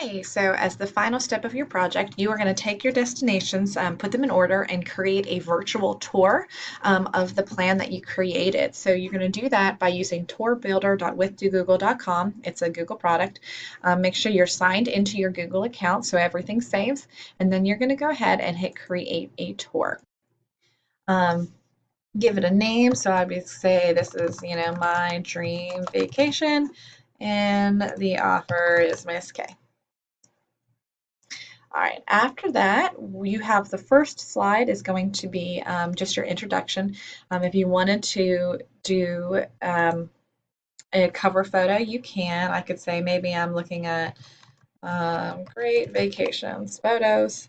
Okay, so as the final step of your project, you are going to take your destinations, put them in order, and create a virtual tour of the plan that you created. So you're going to do that by using tourbuilder.withDoGoogle.com. It's a Google product. Make sure you're signed into your Google account so everything saves, and then you're going to go ahead and hit create a tour. Give it a name. So I would say this is, my dream vacation, and the author is Miss K. All right, after that, you have the first slide is going to be just your introduction. If you wanted to do a cover photo, you can. I could say maybe I'm looking at great vacations photos,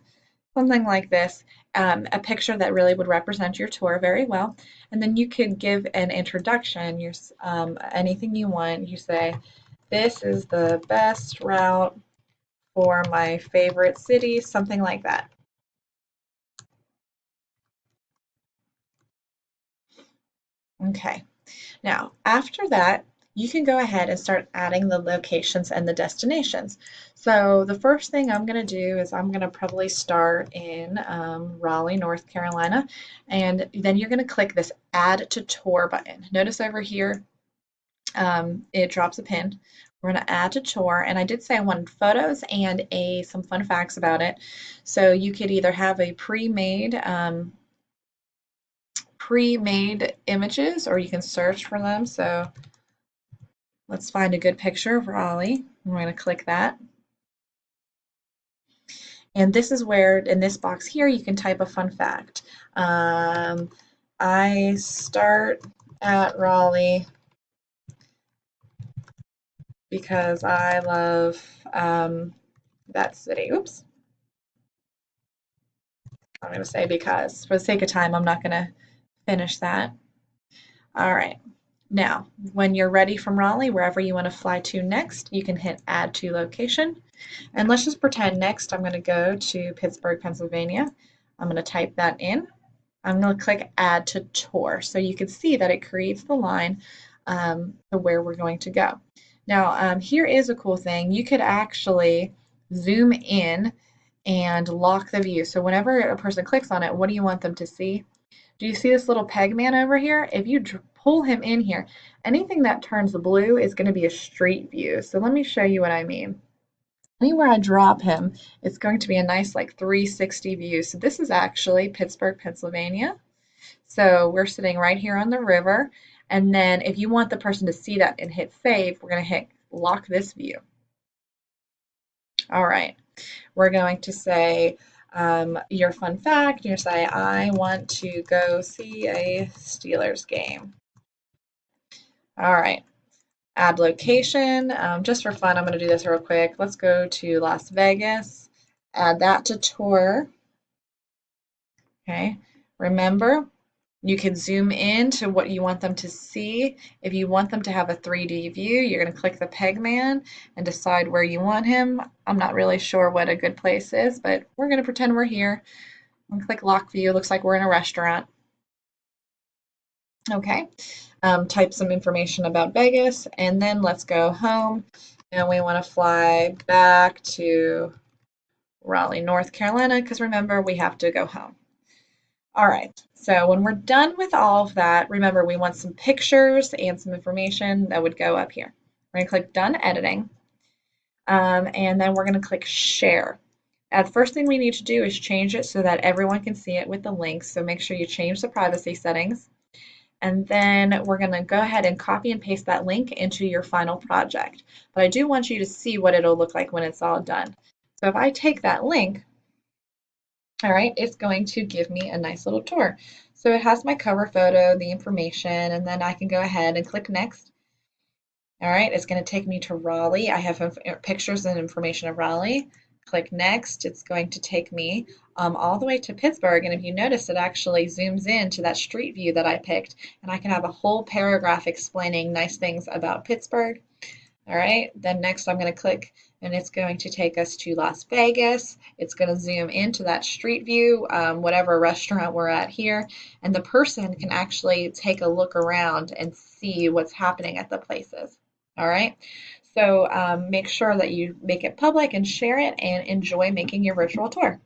something like this, a picture that really would represent your tour very well. And then you could give an introduction, anything you want. You say, this is the best route for my favorite city, something like that. Okay, now after that, you can go ahead and start adding the locations and the destinations. So the first thing I'm going to do is I'm going to probably start in Raleigh, North Carolina, and then you're going to click this Add to Tour button. Notice over here it drops a pin. We're going to add to tour, and I did say I wanted photos and some fun facts about it. So you could either have a pre-made images, or you can search for them. So let's find a good picture of Raleigh. I'm going to click that. And this is where, in this box here, you can type a fun fact. I start at Raleigh because I love that city. Oops. I'm going to say because. For the sake of time, I'm not going to finish that. All right. Now, when you're ready from Raleigh, wherever you want to fly to next, you can hit Add to Location. And let's just pretend next I'm going to go to Pittsburgh, Pennsylvania. I'm going to type that in. I'm going to click Add to Tour. So you can see that it creates the line to where we're going to go. Now, here is a cool thing. You could actually zoom in and lock the view. So whenever a person clicks on it, what do you want them to see? Do you see this little peg man over here? If you pull him in here, anything that turns blue is going to be a street view. So let me show you what I mean. Anywhere I drop him, it's going to be a nice like 360 view. So this is actually Pittsburgh, Pennsylvania. So we're sitting right here on the river. And then if you want the person to see that and hit save, we're going to hit lock this view. All right. We're going to say your fun fact. You say, I want to go see a Steelers game. All right. Add location. Just for fun, I'm going to do this real quick. Let's go to Las Vegas. Add that to tour. Okay. Remember, you can zoom in to what you want them to see. If you want them to have a 3D view, you're going to click the peg man and decide where you want him. I'm not really sure what a good place is, but we're going to pretend we're here. I'm going to click lock view. Looks like we're in a restaurant. Okay. Type some information about Vegas, and then let's go home. And we want to fly back to Raleigh, North Carolina, because remember, we have to go home. All right, so when we're done with all of that, remember we want some pictures and some information that would go up here. We're going to click Done Editing, and then we're going to click Share. The first thing we need to do is change it so that everyone can see it with the links, so make sure you change the privacy settings. And then we're going to go ahead and copy and paste that link into your final project. But I do want you to see what it'll look like when it's all done. So if I take that link, all right, it's going to give me a nice little tour. So it has my cover photo, the information, and then I can go ahead and click next. All right, it's going to take me to Raleigh. I have pictures and information of Raleigh. Click next. It's going to take me all the way to Pittsburgh. And if you notice, it actually zooms in to that street view that I picked. And I can have a whole paragraph explaining nice things about Pittsburgh. All right, then next I'm going to click, and it's going to take us to Las Vegas. It's going to zoom into that street view, whatever restaurant we're at here, and the person can actually take a look around and see what's happening at the places. All right, So make sure that you make it public and share it and enjoy making your virtual tour.